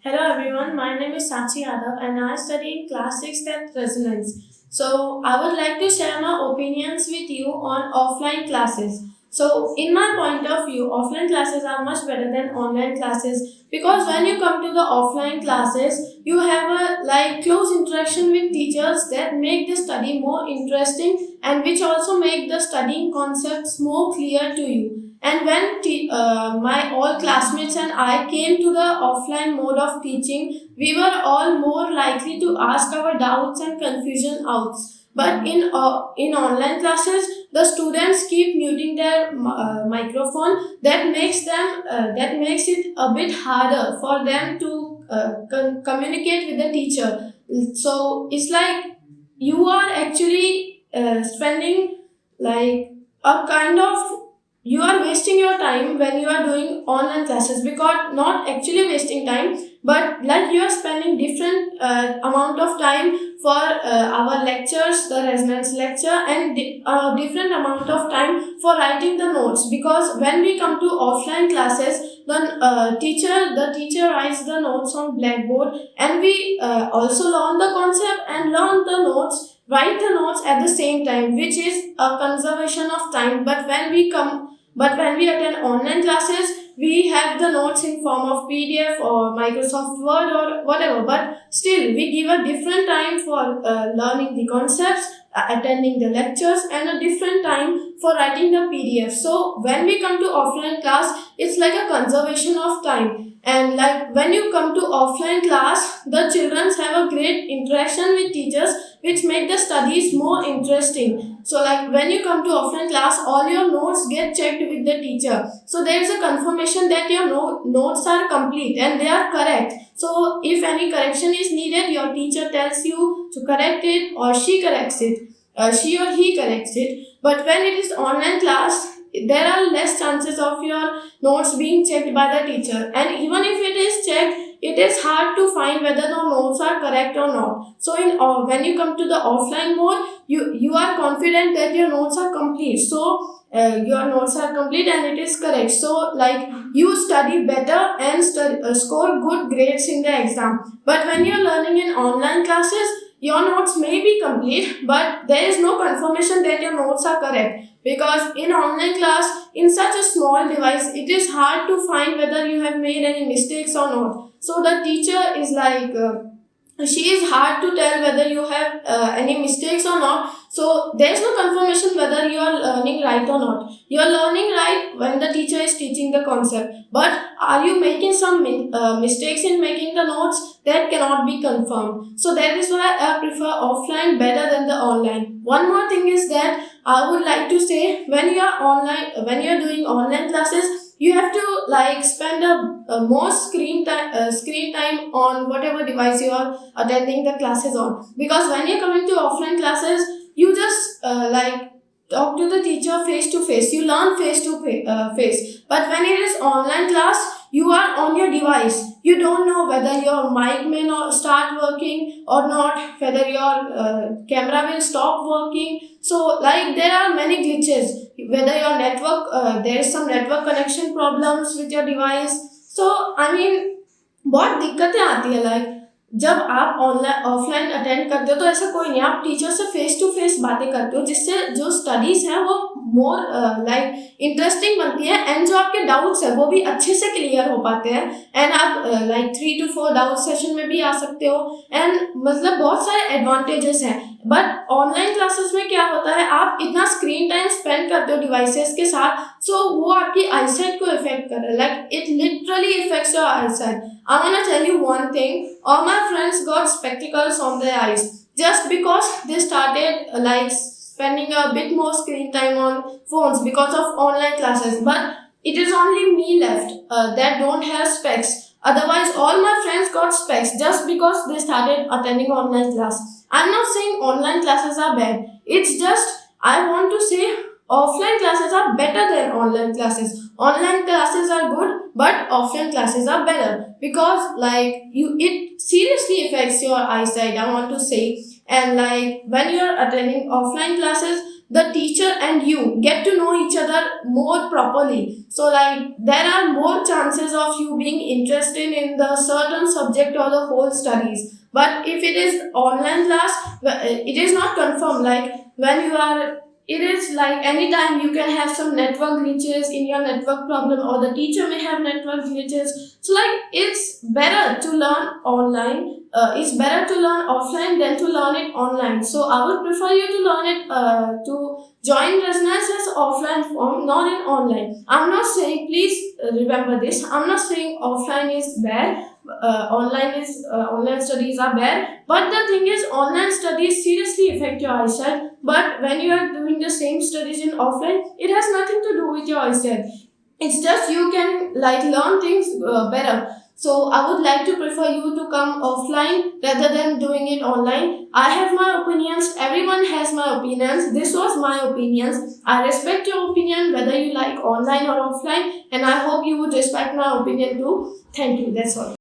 Hello everyone, my name is Sachi Yadav and I study in class 6 at ResoNet. So I would like to share my opinions with you on offline classes. So in my point of view, offline classes are much better than online classes because when you come to the offline classes, you have a close interaction with teachers that make the study more interesting and which also make the studying concepts more clear to you. And when my all classmates and I came to the offline mode of teaching, we were all more likely to ask our doubts and confusion out. But in online classes, the students keep muting their microphone. That makes it a bit harder for them to communicate with the teacher. So it's like you are actually spending like a kind of you are wasting your time when you are doing online classes, because not actually wasting time, but like you are spending different amount of time for our lectures, the resonance lecture, and different amount of time for writing the notes, because when we come to offline classes, the teacher writes the notes on blackboard, and we also learn the concept and learn the notes, write the notes at the same time, which is a conservation of time. But when we attend online classes, we have the notes in form of PDF or Microsoft Word or whatever. But still, we give a different time for learning the concepts, attending the lectures, and a different time for writing the PDF. So when we come to offline class, it's like a conservation of time. And like when you come to offline class, the children have a great interaction with teachers, which make the studies more interesting. So like when you come to offline class, all your notes get checked with the teacher. So there is a confirmation that your notes are complete and they are correct. So if any correction is needed, your teacher tells you to correct it, or she corrects it. She or he corrects it. But when it is online class, there are less chances of your notes being checked by the teacher. And even if it is checked, it is hard to find whether the notes are correct or not. So when you come to the offline mode, you are confident that your notes are complete. So your notes are complete and it is correct. So like you study better and score good grades in the exam. But when you are learning in online classes, your notes may be complete, but there is no confirmation that your notes are correct, because in online class, in such a small device, it is hard to find whether you have made any mistakes or not. So the teacher is she is hard to tell whether you have any mistakes or not. So there is no confirmation whether you are learning right or not. You are learning right when the teacher is teaching the concept, but are you making some mistakes in making the notes? That cannot be confirmed. So that is why I prefer offline better than the online. One more thing is that I would like to say, when you are doing online classes, you have to spend a more screen time on whatever device you are attending the classes on, because when you're coming to offline classes, you just talk to the teacher face to face, you learn face to face. But when it is online class, you are on your device, you don't know whether your mic may not start working or not, whether your camera will stop working. So there are many glitches, whether your network there is some network connection problems with your device. So I mean, बहुत दिक्कतें आती है जब आप online offline attend करते हो तो ऐसा कोई नहीं, आप टीचर से फेस टू फेस बातें करते हो, जिससे जो स्टडीज है वो मोर इंटरेस्टिंग बनती है, एंड जो आपके डाउट्स है वो भी अच्छे से क्लियर हो पाते हैं, एंड आप 3 to 4 डाउट सेशन में भी आ सकते हो, एंड मतलब बहुत सारे एडवांटेजेस हैं. बट ऑनलाइन क्लासेस में क्या होता है, आप इतना स्क्रीन टाइम स्पेंड करते हो डिवाइसेस के साथ, सो वो आपकी आईसाइट को इफेक्ट कर रहा है, it literally effects your eyesight. I want to tell you one thing. All my friends got spectacles on their eyes just because they started spending a bit more screen time on phones because of online classes. But it is only me left that don't have specs. Otherwise, all my friends got specs just because they started attending online class. I'm not saying online classes are bad. It's just I want to say offline classes are better than online classes. Online classes are good, but offline classes are better, because it seriously affects your eyesight, I want to say. And when you're attending offline classes, the teacher and you get to know each other more properly. So like there are more chances of you being interested in the certain subject or the whole studies. But if it is online class, it is not confirmed. Like when you are, it is like anytime you can have some network glitches in your network problem, or the teacher may have network glitches. So like it's better to learn online. It's better to learn offline than to learn it online. So I would prefer you to learn it to join ResoNet as offline form, not in online. I'm not saying, please remember this. I'm not saying offline is bad. Online studies are bad, but the thing is online studies seriously affect your eyesight. But when you are doing the same studies in offline, it has nothing to do with your eyesight. It's just you can like learn things better. So I would like to prefer you to come offline rather than doing it online. I have my opinions. Everyone has my opinions. This was my opinions. I respect your opinion whether you like online or offline, and I hope you would respect my opinion too. Thank you. That's all.